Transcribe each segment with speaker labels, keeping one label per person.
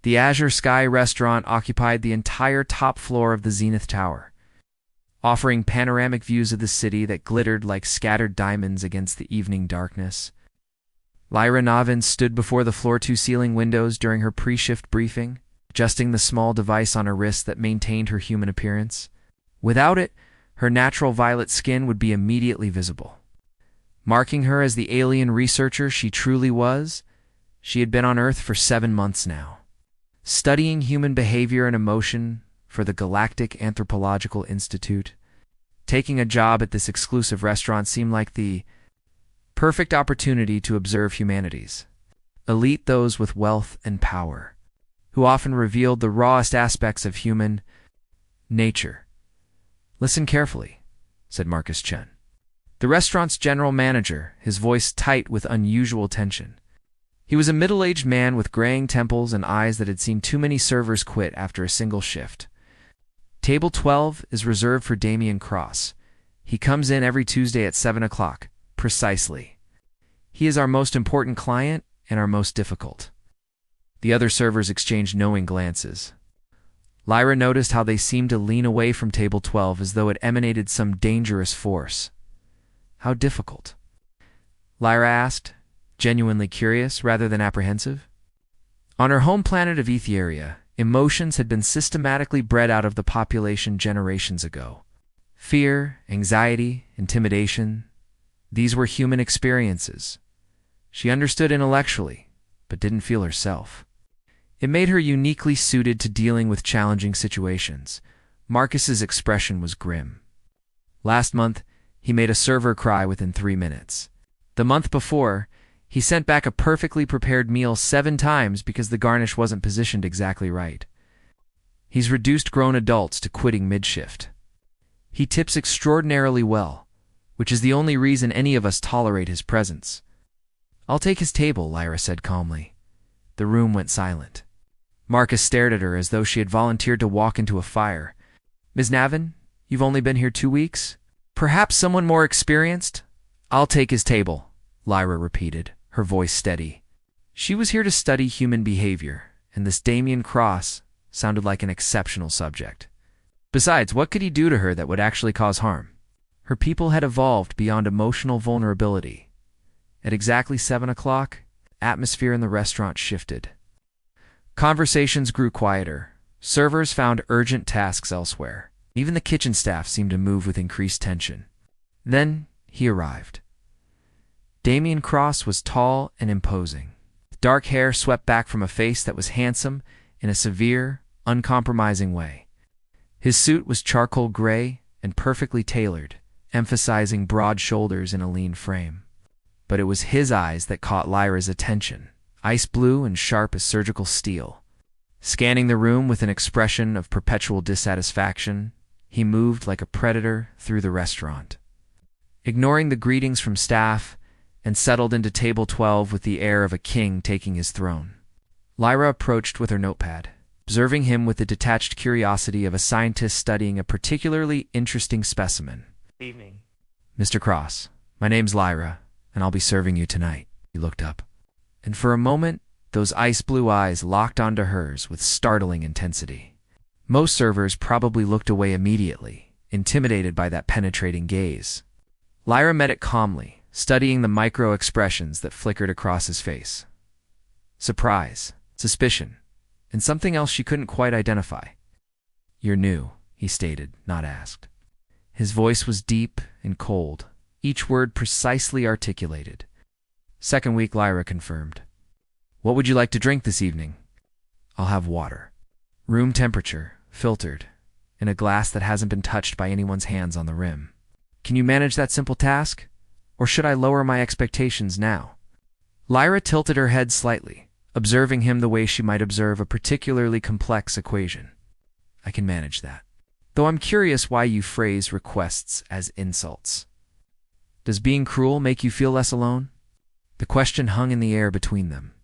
Speaker 1: The Azure Sky restaurant occupied the entire top floor of the Zenith Tower, offering panoramic views of the city that glittered like scattered diamonds against the evening darkness. Lyra Navin stood before the floor-to-ceiling windows during her pre-shift briefing, adjusting the small device on her wrist that maintained her human appearance. Without it, her natural violet skin would be immediately visible. Marking her as the alien researcher she truly was, she had been on Earth for 7 months now, studying human behavior and emotion for the Galactic Anthropological Institute. Taking a job at this exclusive restaurant seemed like the perfect opportunity to observe humanity's elite, those with wealth and power, who often revealed the rawest aspects of human nature. "Listen carefully," said Marcus Chen, the restaurant's general manager, his voice tight with unusual tension. He was a middle-aged man with graying temples and eyes that had seen too many servers quit after a single shift. Table 12 is reserved for Damien Cross. He comes in every Tuesday at 7 o'clock, precisely. He is our most important client and our most difficult. The other servers exchanged knowing glances. Lyra noticed how they seemed to lean away from table 12 as though it emanated some dangerous force. "How difficult?" Lyra asked, genuinely curious rather than apprehensive. On her home planet of Etheria, emotions had been systematically bred out of the population generations ago. Fear, anxiety, intimidation, these were human experiences. She understood intellectually, but didn't feel herself. It made her uniquely suited to dealing with challenging situations. Marcus's expression was grim. Last month, he made a server cry within 3 minutes. The month before, he sent back a perfectly prepared meal 7 times because the garnish wasn't positioned exactly right. He's reduced grown adults to quitting mid-shift. He tips extraordinarily well, which is the only reason any of us tolerate his presence. "I'll take his table," Lyra said calmly. The room went silent. Marcus stared at her as though she had volunteered to walk into a fire. "Ms. Navin, you've only been here 2 weeks? Perhaps someone more experienced?" "I'll take his table," Lyra repeated, her voice steady. She was here to study human behavior, and this Damien Cross sounded like an exceptional subject. Besides, what could he do to her that would actually cause harm? Her people had evolved beyond emotional vulnerability. At exactly 7 o'clock, atmosphere in the restaurant shifted. Conversations grew quieter. Servers found urgent tasks elsewhere. Even the kitchen staff seemed to move with increased tension. Then he arrived. Damien Cross was tall and imposing. Dark hair swept back from a face that was handsome in a severe, uncompromising way. His suit was charcoal gray and perfectly tailored, emphasizing broad shoulders and a lean frame. But it was his eyes that caught Lyra's attention, ice blue and sharp as surgical steel. Scanning the room with an expression of perpetual dissatisfaction, he moved like a predator through the restaurant, ignoring the greetings from staff, and settled into table 12 with the air of a king taking his throne. Lyra approached with her notepad, observing him with the detached curiosity of a scientist studying a particularly interesting specimen.
Speaker 2: "Evening.
Speaker 1: "Mr. Cross, my name's Lyra, and I'll be serving you tonight." He looked up, and for a moment, those ice blue eyes locked onto hers with startling intensity. Most servers probably looked away immediately, intimidated by that penetrating gaze. Lyra met it calmly, studying the micro-expressions that flickered across his face. Surprise, suspicion, and something else she couldn't quite identify. "You're new," he stated, not asked. His voice was deep and cold, each word precisely articulated. "Second week," Lyra confirmed. "What would you like to drink this evening?" "I'll have water. Room temperature, filtered, in a glass that hasn't been touched by anyone's hands on the rim." "Can you manage that simple task? Or should I lower my expectations now?" Lyra tilted her head slightly, observing him the way she might observe a particularly complex equation. "I can manage that. Though I'm curious why you phrase requests as insults. Does being cruel make you feel less alone?" The question hung in the air between them.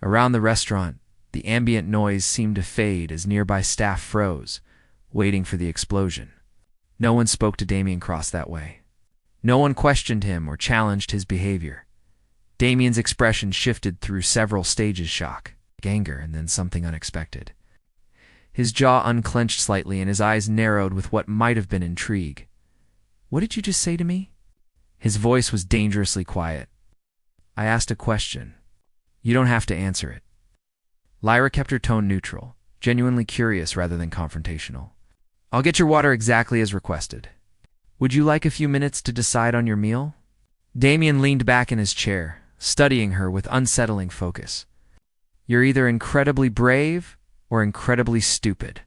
Speaker 1: Around the restaurant, the ambient noise seemed to fade as nearby staff froze, waiting for the explosion. No one spoke to Damien Cross that way. No one questioned him or challenged his behavior. Damien's expression shifted through several stages shock, anger and then something unexpected. His jaw unclenched slightly and his eyes narrowed with what might have been intrigue. "What did you just say to me?" His voice was dangerously quiet. "I asked a question. You don't have to answer it." Lyra kept her tone neutral, genuinely curious rather than confrontational. "I'll get your water exactly as requested. Would you like a few minutes to decide on your meal?" Damien leaned back in his chair, studying her with unsettling focus. "You're either incredibly brave or incredibly stupid.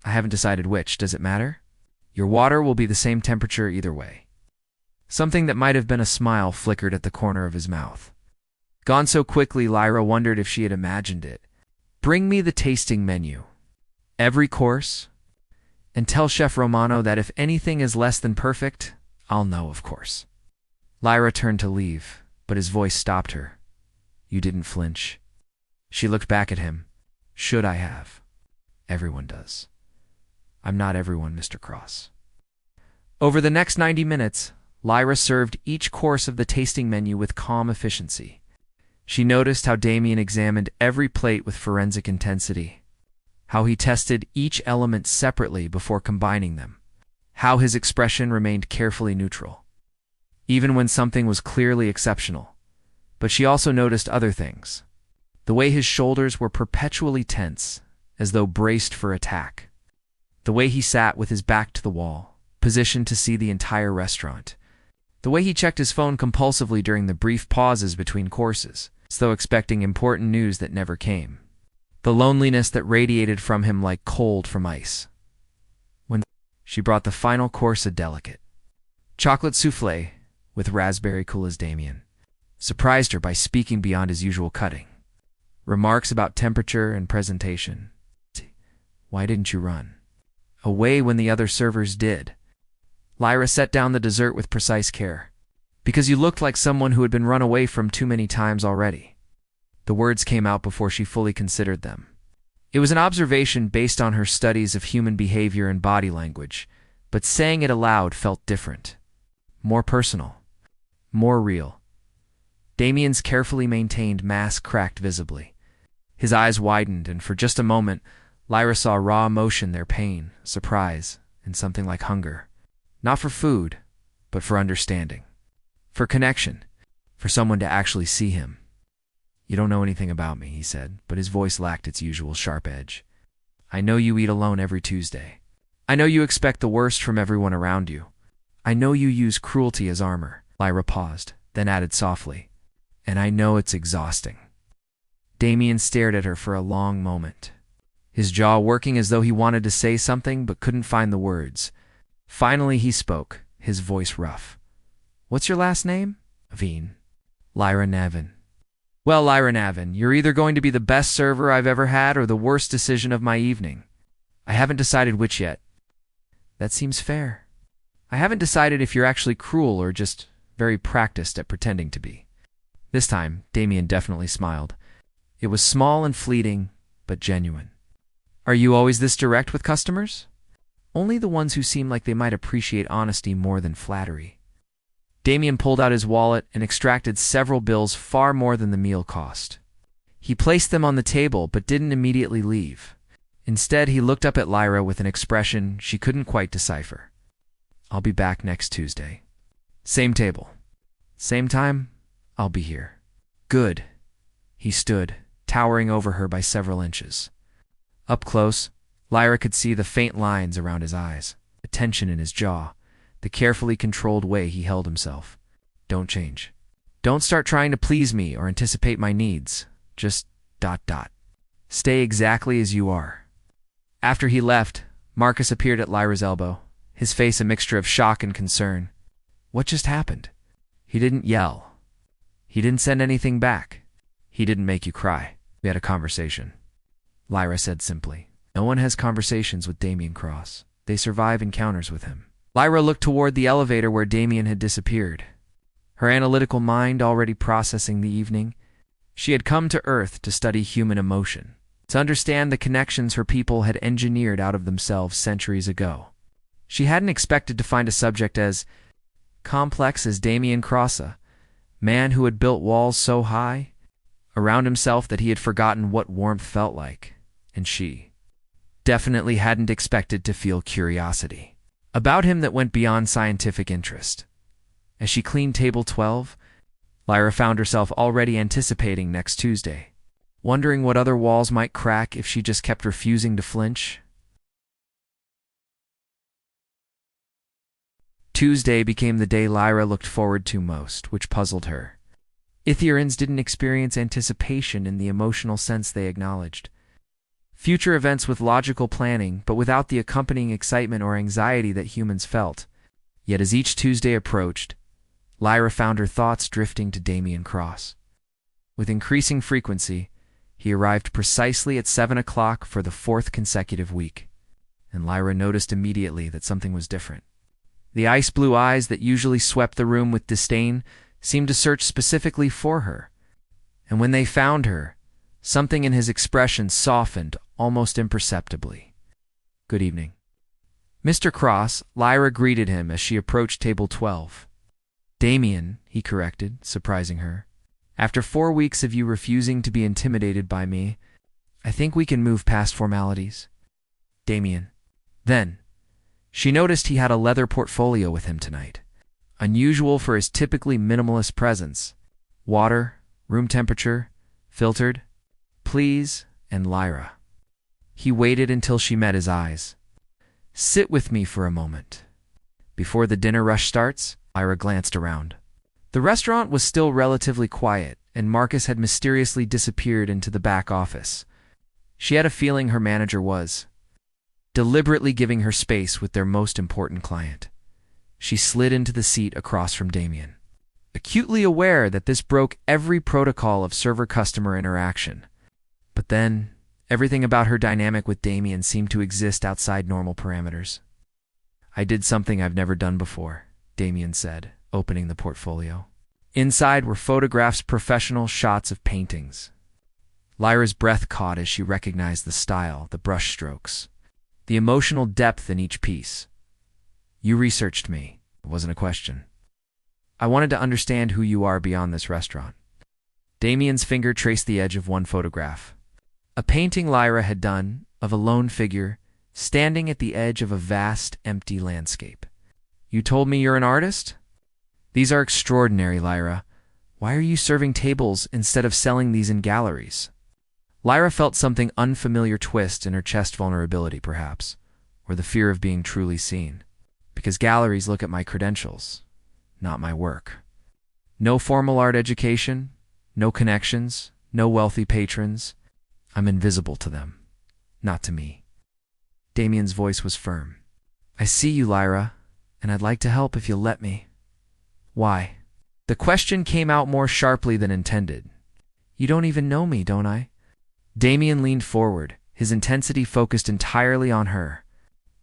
Speaker 1: I haven't decided which. Does it matter? Your water will be the same temperature either way." Something that might have been a smile flickered at the corner of his mouth. Gone so quickly, Lyra wondered if she had imagined it. "Bring me the tasting menu. Every course. And tell Chef Romano that if anything is less than perfect, I'll know, of course." Lyra turned to leave, but his voice stopped her. "You didn't flinch." She looked back at him. "Should I have? Everyone does. I'm not everyone, Mr. Cross." Over the next 90 minutes, Lyra served each course of the tasting menu with calm efficiency. She noticed how Damien examined every plate with forensic intensity, how he tested each element separately before combining them, how his expression remained carefully neutral, even when something was clearly exceptional. But she also noticed other things. The way his shoulders were perpetually tense, as though braced for attack. The way he sat with his back to the wall, positioned to see the entire restaurant. The way he checked his phone compulsively during the brief pauses between courses, as though expecting important news that never came. The loneliness that radiated from him like cold from ice. When she brought the final course, a delicate chocolate soufflé with raspberry coulis, Damien surprised her by speaking beyond his usual cutting. Remarks about temperature and presentation. "Why didn't you run away when the other servers did?" Lyra set down the dessert with precise care. "Because you looked like someone who had been run away from too many times already." The words came out before she fully considered them. It was an observation based on her studies of human behavior and body language, but saying it aloud felt different. More personal. More real. Damien's carefully maintained mask cracked visibly. His eyes widened, and for just a moment, Lyra saw raw emotion there: pain, surprise, and something like hunger. Not for food, but for understanding. For connection. For someone to actually see him. "You don't know anything about me," he said, but his voice lacked its usual sharp edge. "I know you eat alone every Tuesday. I know you expect the worst from everyone around you. I know you use cruelty as armor." Lyra paused, then added softly, "And I know it's exhausting." Damien stared at her for a long moment, his jaw working as though he wanted to say something but couldn't find the words. Finally he spoke, his voice rough. "What's your last name?" "Navin." "Lyra Navin." "Well, Lyra Navin, you're either going to be the best server I've ever had or the worst decision of my evening. I haven't decided which yet." "That seems fair." "I haven't decided if you're actually cruel or just very practiced at pretending to be." This time, Damien definitely smiled. It was small and fleeting, but genuine. "Are you always this direct with customers?" "Only the ones who seem like they might appreciate honesty more than flattery." Damien pulled out his wallet and extracted several bills far more than the meal cost. He placed them on the table but didn't immediately leave. Instead, he looked up at Lyra with an expression she couldn't quite decipher. "I'll be back next Tuesday. Same table. Same time, I'll be here." "Good." He stood, towering over her by several inches. Up close, Lyra could see the faint lines around his eyes, the tension in his jaw, the carefully controlled way he held himself. "Don't change. Don't start trying to please me or anticipate my needs. Just ... Stay exactly as you are." After he left, Marcus appeared at Lyra's elbow, his face a mixture of shock and concern. "What just happened?" "He didn't yell. He didn't send anything back. He didn't make you cry. We had a conversation," Lyra said simply. No one has conversations with Damien Cross. They survive encounters with him. Lyra looked toward the elevator where Damien had disappeared. Her analytical mind already processing the evening, she had come to Earth to study human emotion, to understand the connections her people had engineered out of themselves centuries ago. She hadn't expected to find a subject as complex as Damien Cross, a man who had built walls so high, around himself that he had forgotten what warmth felt like, and she definitely hadn't expected to feel curiosity about him that went beyond scientific interest. As she cleaned table 12, Lyra found herself already anticipating next Tuesday, wondering what other walls might crack if she just kept refusing to flinch. Tuesday became the day Lyra looked forward to most, which puzzled her. Ithurians didn't experience anticipation in the emotional sense they acknowledged. Future events with logical planning, but without the accompanying excitement or anxiety that humans felt. Yet as each Tuesday approached, Lyra found her thoughts drifting to Damien Cross. With increasing frequency, he arrived precisely at 7 o'clock for the 4th consecutive week, and Lyra noticed immediately that something was different. The ice-blue eyes that usually swept the room with disdain seemed to search specifically for her, and when they found her, something in his expression softened almost imperceptibly. "Good evening." "Mr. Cross," Lyra greeted him as she approached table 12. "Damien," he corrected, surprising her. "After 4 weeks of you refusing to be intimidated by me, I think we can move past formalities." "Damien." Then, she noticed he had a leather portfolio with him tonight, unusual for his typically minimalist presence. Water, room temperature, filtered, please, and Lyra. He waited until she met his eyes. "Sit with me for a moment." Before the dinner rush starts, Lyra glanced around. The restaurant was still relatively quiet, and Marcus had mysteriously disappeared into the back office. She had a feeling her manager was deliberately giving her space with their most important client. She slid into the seat across from Damien, acutely aware that this broke every protocol of server-customer interaction. But then, everything about her dynamic with Damien seemed to exist outside normal parameters. "I did something I've never done before," Damien said, opening the portfolio. Inside were photographs, professional shots of paintings. Lyra's breath caught as she recognized the style, the brushstrokes, the emotional depth in each piece. "You researched me." It wasn't a question. "I wanted to understand who you are beyond this restaurant." Damien's finger traced the edge of one photograph. A painting Lyra had done of a lone figure standing at the edge of a vast, empty landscape. "You told me you're an artist?" "These are extraordinary, Lyra. Why are you serving tables instead of selling these in galleries?" Lyra felt something unfamiliar twist in her chest, vulnerability perhaps, or the fear of being truly seen. "Because galleries look at my credentials, not my work. No formal art education, no connections, no wealthy patrons. I'm invisible to them, not to me." Damien's voice was firm. "I see you, Lyra, and I'd like to help if you'll let me." "Why?" The question came out more sharply than intended. "You don't even know me, don't I?" Damien leaned forward, his intensity focused entirely on her.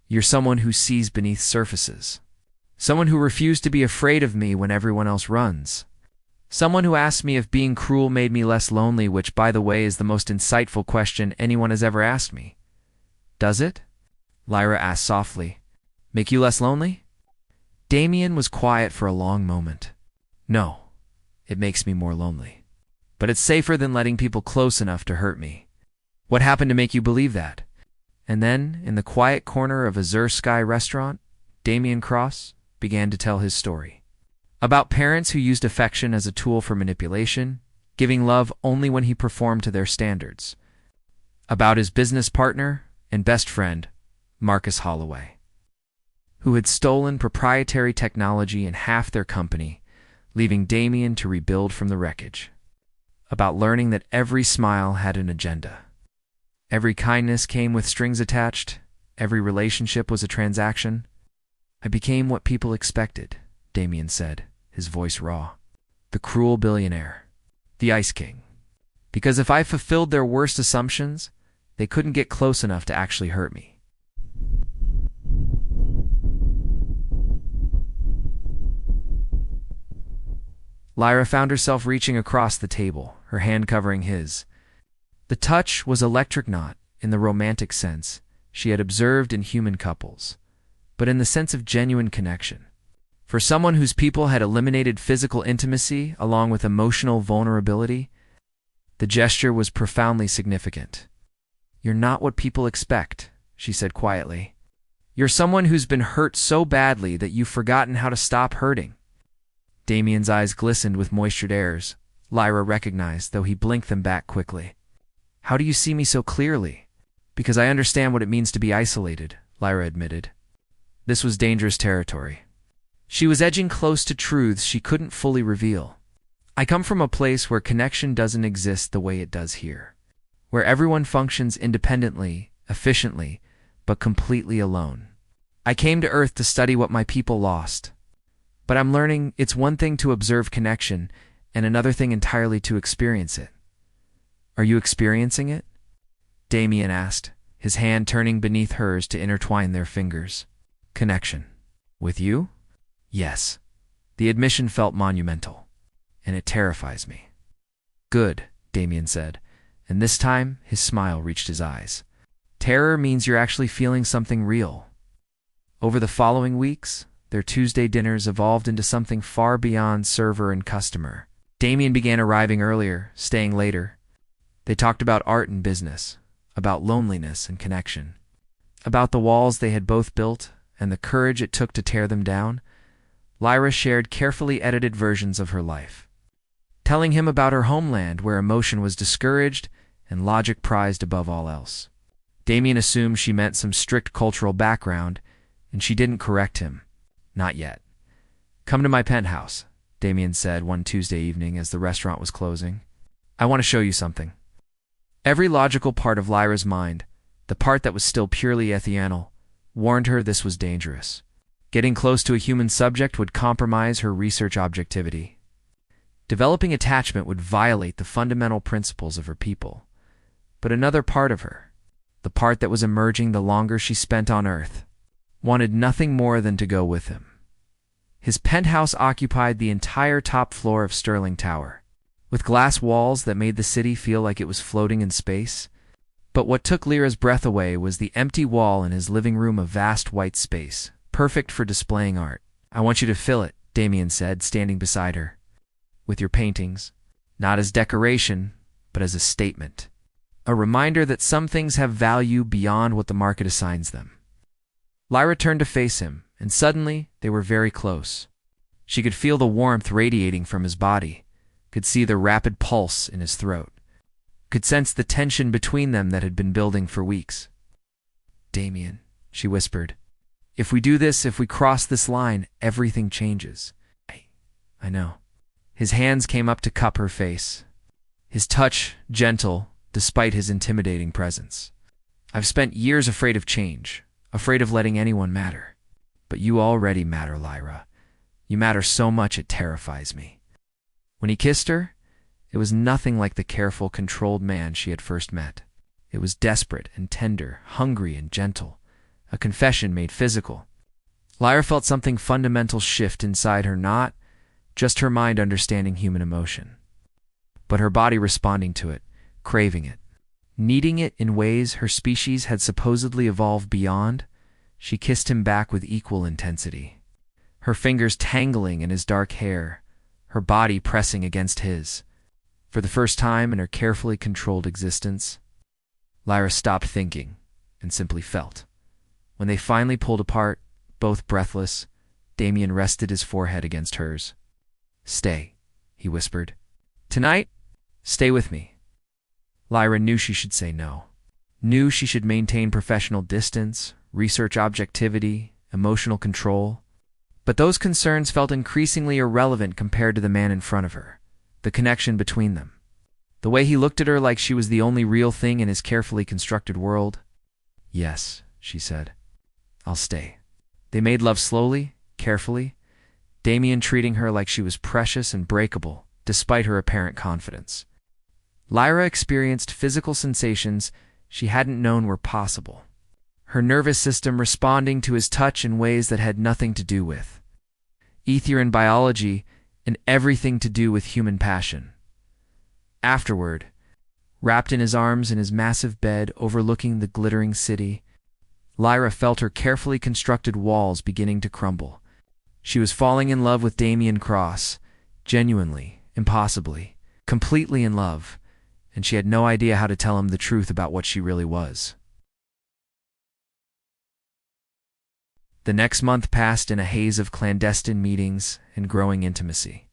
Speaker 1: "You're someone who sees beneath surfaces. Someone who refused to be afraid of me when everyone else runs. Someone who asked me if being cruel made me less lonely, which, by the way, is the most insightful question anyone has ever asked me." "Does it?" Lyra asked softly. "Make you less lonely?" Damien was quiet for a long moment. "No, it makes me more lonely. But it's safer than letting people close enough to hurt me." "What happened to make you believe that?" And then, in the quiet corner of a Azure Sky restaurant, Damien Cross began to tell his story. About parents who used affection as a tool for manipulation, giving love only when he performed to their standards. About his business partner and best friend, Marcus Holloway, who had stolen proprietary technology in half their company, leaving Damien to rebuild from the wreckage. About learning that every smile had an agenda. Every kindness came with strings attached. Every relationship was a transaction. "I became what people expected," Damien said, his voice raw. "The cruel billionaire. The Ice King. Because if I fulfilled their worst assumptions, they couldn't get close enough to actually hurt me." Lyra found herself reaching across the table, her hand covering his. The touch was electric, not in the romantic sense she had observed in human couples, but in the sense of genuine connection. For someone whose people had eliminated physical intimacy along with emotional vulnerability, The gesture was profoundly significant. "You're not what people expect," she said quietly. "You're someone who's been hurt so badly that you've forgotten how to stop hurting." Damien's eyes glistened with moistured airs. Lyra recognized, though he blinked them back quickly. "How do you see me so clearly?" "Because I understand what it means to be isolated," Lyra admitted. This was dangerous territory. She was edging close to truths she couldn't fully reveal. "I come from a place where connection doesn't exist the way it does here, where everyone functions independently, efficiently, but completely alone. I came to Earth to study what my people lost. But I'm learning it's one thing to observe connection and another thing entirely to experience it." "Are you experiencing it?" Damien asked, his hand turning beneath hers to intertwine their fingers. "Connection. With you?" "Yes." The admission felt monumental, and it terrifies me. "Good," Damien said, and this time his smile reached his eyes. "Terror means you're actually feeling something real." Over the following weeks, their Tuesday dinners evolved into something far beyond server and customer. Damien began arriving earlier, staying later. They talked about art and business, about loneliness and connection, about the walls they had both built and the courage it took to tear them down. Lyra shared carefully edited versions of her life, telling him about her homeland where emotion was discouraged and logic prized above all else. Damien assumed she meant some strict cultural background, and she didn't correct him. "Not yet." "Come to my penthouse," Damien said one Tuesday evening as the restaurant was closing. "I want to show you something." Every logical part of Lyra's mind, the part that was still purely Ethianal, warned her this was dangerous. Getting close to a human subject would compromise her research objectivity. Developing attachment would violate the fundamental principles of her people. But another part of her, the part that was emerging the longer she spent on Earth, wanted nothing more than to go with him. His penthouse occupied the entire top floor of Sterling Tower, with glass walls that made the city feel like it was floating in space. But what took Lyra's breath away was the empty wall in his living room, a vast white space, perfect for displaying art. "I want you to fill it," Damien said, standing beside her, "with your paintings, not as decoration, but as a statement. A reminder that some things have value beyond what the market assigns them." Lyra turned to face him, and suddenly they were very close. She could feel the warmth radiating from his body, could see the rapid pulse in his throat, could sense the tension between them that had been building for weeks. "Damien," she whispered, "if we do this, if we cross this line, everything changes." "I know." His hands came up to cup her face, his touch gentle despite his intimidating presence. "I've spent years afraid of change, afraid of letting anyone matter. But you already matter, Lyra. You matter so much it terrifies me." When he kissed her, it was nothing like the careful, controlled man she had first met. It was desperate and tender, hungry and gentle, a confession made physical. Lyra felt something fundamental shift inside her, not just her mind understanding human emotion, but her body responding to it, craving it, needing it in ways her species had supposedly evolved beyond. She kissed him back with equal intensity, her fingers tangling in his dark hair, her body pressing against his. For the first time in her carefully controlled existence, Lyra stopped thinking and simply felt. When they finally pulled apart, both breathless, Damien rested his forehead against hers. "Stay," he whispered. "Tonight, stay with me." Lyra knew she should say no, knew she should maintain professional distance, research objectivity, emotional control. But those concerns felt increasingly irrelevant compared to the man in front of her, the connection between them. The way he looked at her like she was the only real thing in his carefully constructed world. "Yes," she said. "I'll stay." They made love slowly, carefully, Damien treating her like she was precious and breakable, despite her apparent confidence. Lyra experienced physical sensations she hadn't known were possible, her nervous system responding to his touch in ways that had nothing to do with ether and biology and everything to do with human passion. Afterward, wrapped in his arms in his massive bed overlooking the glittering city, Lyra felt her carefully constructed walls beginning to crumble. She was falling in love with Damien Cross, genuinely, impossibly, completely in love, and she had no idea how to tell him the truth about what she really was. The next month passed in a haze of clandestine meetings and growing intimacy.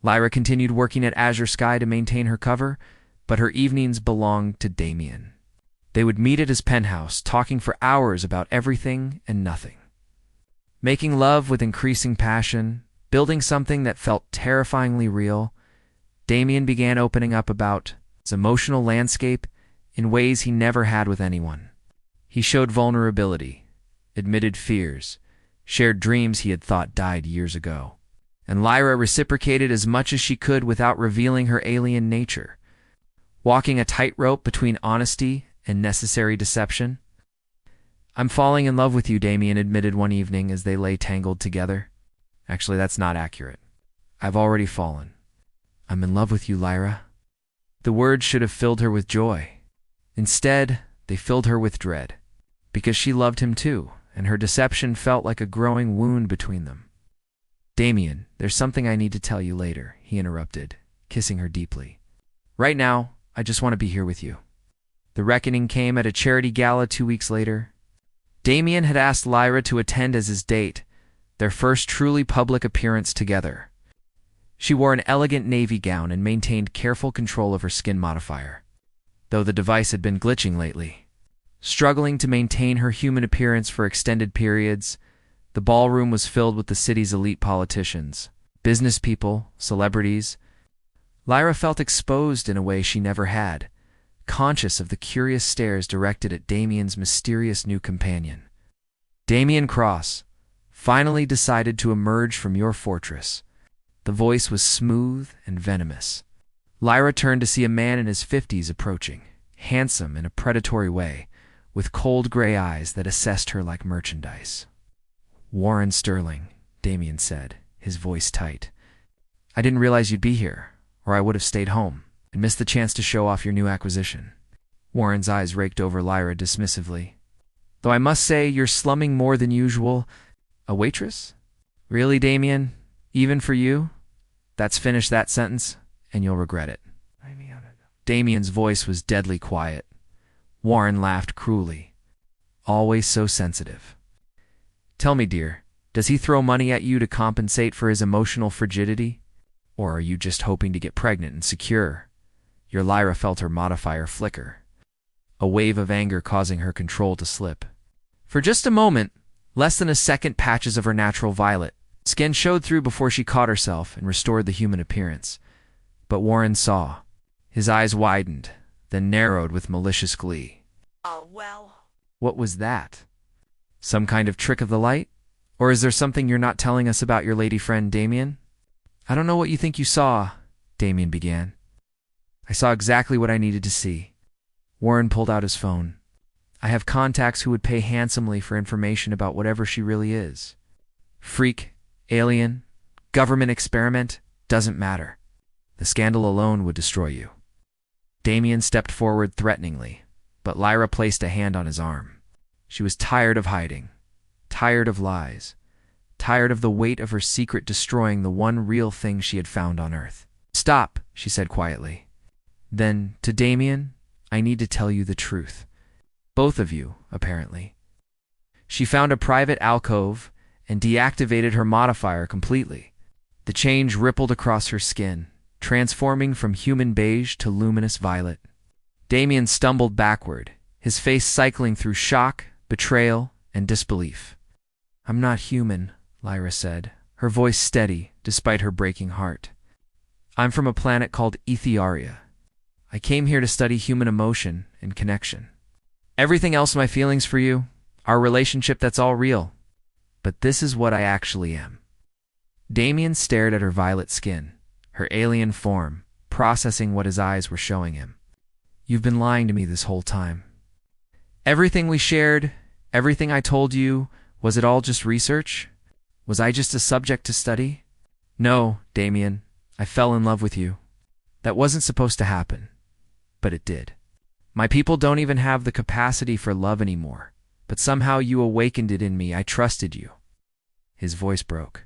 Speaker 1: Lyra continued working at Azure Sky to maintain her cover, but her evenings belonged to Damien. They would meet at his penthouse, talking for hours about everything and nothing. Making love with increasing passion, building something that felt terrifyingly real, Damien began opening up about his emotional landscape in ways he never had with anyone. He showed vulnerability, admitted fears, shared dreams he had thought died years ago. And Lyra reciprocated as much as she could without revealing her alien nature, walking a tightrope between honesty and necessary deception. "I'm falling in love with you," Damien admitted one evening as they lay tangled together. "Actually, that's not accurate. I've already fallen. I'm in love with you, Lyra." The words should have filled her with joy. Instead, they filled her with dread, because she loved him too, and her deception felt like a growing wound between them. "Damien, there's something I need to tell you later," he interrupted, kissing her deeply. "Right now, I just want to be here with you." The reckoning came at a charity gala 2 weeks later. Damien had asked Lyra to attend as his date, their first truly public appearance together. She wore an elegant navy gown and maintained careful control of her skin modifier, though the device had been glitching lately. Struggling to maintain her human appearance for extended periods, the ballroom was filled with the city's elite politicians, business people, celebrities. Lyra felt exposed in a way she never had, conscious of the curious stares directed at Damien's mysterious new companion. "Damien Cross, finally decided to emerge from your fortress." The voice was smooth and venomous. Lyra turned to see a man in his 50s approaching, handsome in a predatory way, with cold gray eyes that assessed her like merchandise. "Warren Sterling," Damien said, his voice tight. "I didn't realize you'd be here, or I would have stayed home and missed the chance to show off your new acquisition." Warren's eyes raked over Lyra dismissively. "Though I must say you're slumming more than usual." "A waitress? Really, Damien? Even for you?" "That's finish that sentence, and you'll regret it." Damien's voice was deadly quiet. Warren laughed cruelly. "Always so sensitive. Tell me, dear, does he throw money at you to compensate for his emotional frigidity? Or are you just hoping to get pregnant and secure?" Your Lyra felt her modifier flicker, a wave of anger causing her control to slip. For just a moment, less than a second, patches of her natural violet skin showed through before she caught herself and restored the human appearance. But Warren saw. His eyes widened, then narrowed with malicious glee.
Speaker 2: "Oh, well."
Speaker 1: "What was that? Some kind of trick of the light? Or is there something you're not telling us about your lady friend, Damien?" "I don't know what you think you saw," Damien began. "I saw exactly what I needed to see." Warren pulled out his phone. "I have contacts who would pay handsomely for information about whatever she really is. Freak, alien, government experiment, doesn't matter. The scandal alone would destroy you." Damien stepped forward threateningly, but Lyra placed a hand on his arm. She was tired of hiding, tired of lies, tired of the weight of her secret destroying the one real thing she had found on Earth. "Stop," she said quietly. Then, to Damien, "I need to tell you the truth. Both of you, apparently." She found a private alcove and deactivated her modifier completely. The change rippled across her skin, transforming from human beige to luminous violet. Damien stumbled backward, his face cycling through shock, betrayal, and disbelief. "I'm not human," Lyra said, her voice steady despite her breaking heart. "I'm from a planet called Ethearia. I came here to study human emotion and connection. Everything else, my feelings for you, our relationship, that's all real. But this is what I actually am." Damien stared at her violet skin, her alien form, processing what his eyes were showing him. "You've been lying to me this whole time. Everything we shared, everything I told you, was it all just research? Was I just a subject to study?" "No, Damien, I fell in love with you. That wasn't supposed to happen, but it did. My people don't even have the capacity for love anymore, but somehow you awakened it in me. I trusted you." His voice broke.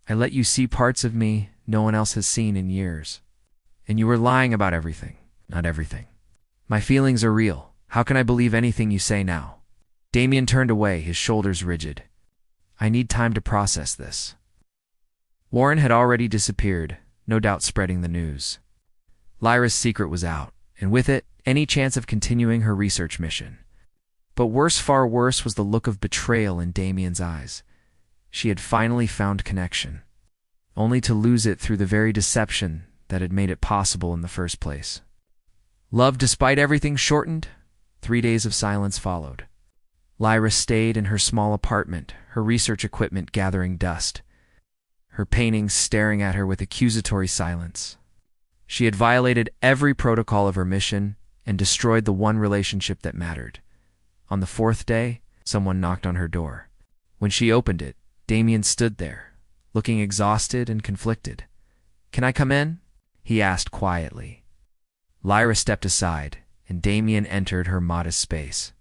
Speaker 1: "I let you see parts of me no one else has seen in years. And you were lying about everything. not everything. My feelings are real. How can I believe anything you say now? Damien turned away, his shoulders rigid. I need time to process this. Warren had already disappeared, no doubt spreading the news. Lyra's secret was out, and with it, any chance of continuing her research mission. But worse, far worse, was the look of betrayal in Damien's eyes. She had finally found connection, only to lose it through the very deception that had made it possible in the first place. Love despite everything shortened. 3 days of silence followed. Lyra stayed in her small apartment, her research equipment gathering dust, her paintings staring at her with accusatory silence. She had violated every protocol of her mission and destroyed the one relationship that mattered. On the 4th day, someone knocked on her door. When she opened it, Damien stood there, looking exhausted and conflicted. "Can I come in?" he asked quietly. Lyra stepped aside, and Damien entered her modest space.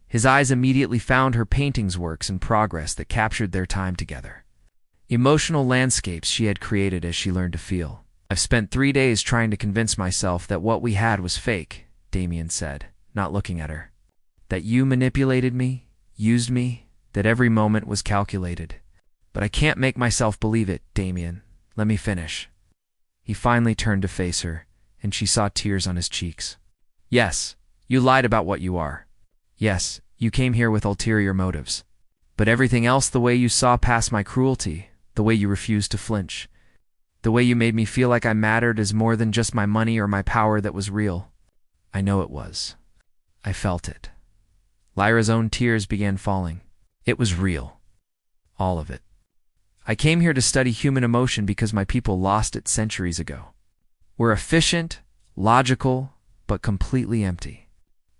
Speaker 1: His eyes immediately found her paintings works in progress that captured their time together. Emotional landscapes she had created as she learned to feel. "I've spent 3 days trying to convince myself that what we had was fake," Damien said, not looking at her. "That you manipulated me, used me, that every moment was calculated. But I can't make myself believe it, Damien. Let me finish." He finally turned to face her, and she saw tears on his cheeks. "Yes, you lied about what you are. Yes, you came here with ulterior motives. But everything else, the way you saw past my cruelty, the way you refused to flinch, the way you made me feel like I mattered as more than just my money or my power that was real. I know it was. I felt it." Lyra's own tears began falling. "It was real. All of it. I came here to study human emotion because my people lost it centuries ago. We're efficient, logical, but completely empty.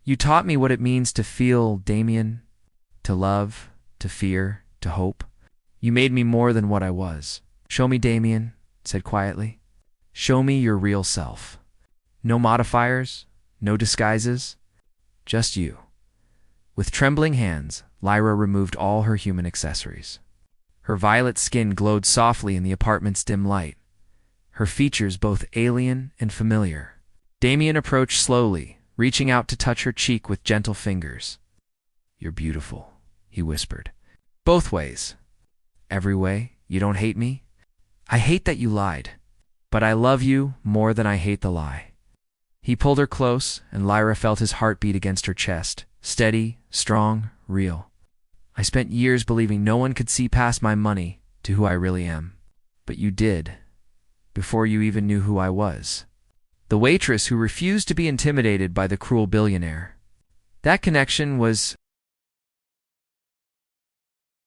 Speaker 1: You taught me what it means to feel, Damien, to love, to fear, to hope. You made me more than what I was. Show me, Damien," said quietly. "Show me your real self. No modifiers, no disguises, just you." With trembling hands, Lyra removed all her human accessories. Her violet skin glowed softly in the apartment's dim light, her features both alien and familiar. Damien approached slowly, reaching out to touch her cheek with gentle fingers. "You're beautiful," he whispered. "Both ways. Every way. You don't hate me? I hate that you lied, but I love you more than I hate the lie." He pulled her close, and Lyra felt his heartbeat against her chest, steady, strong, real. "I spent years believing no one could see past my money to who I really am. But you did, before you even knew who I was. The waitress who refused to be intimidated by the cruel billionaire. That connection was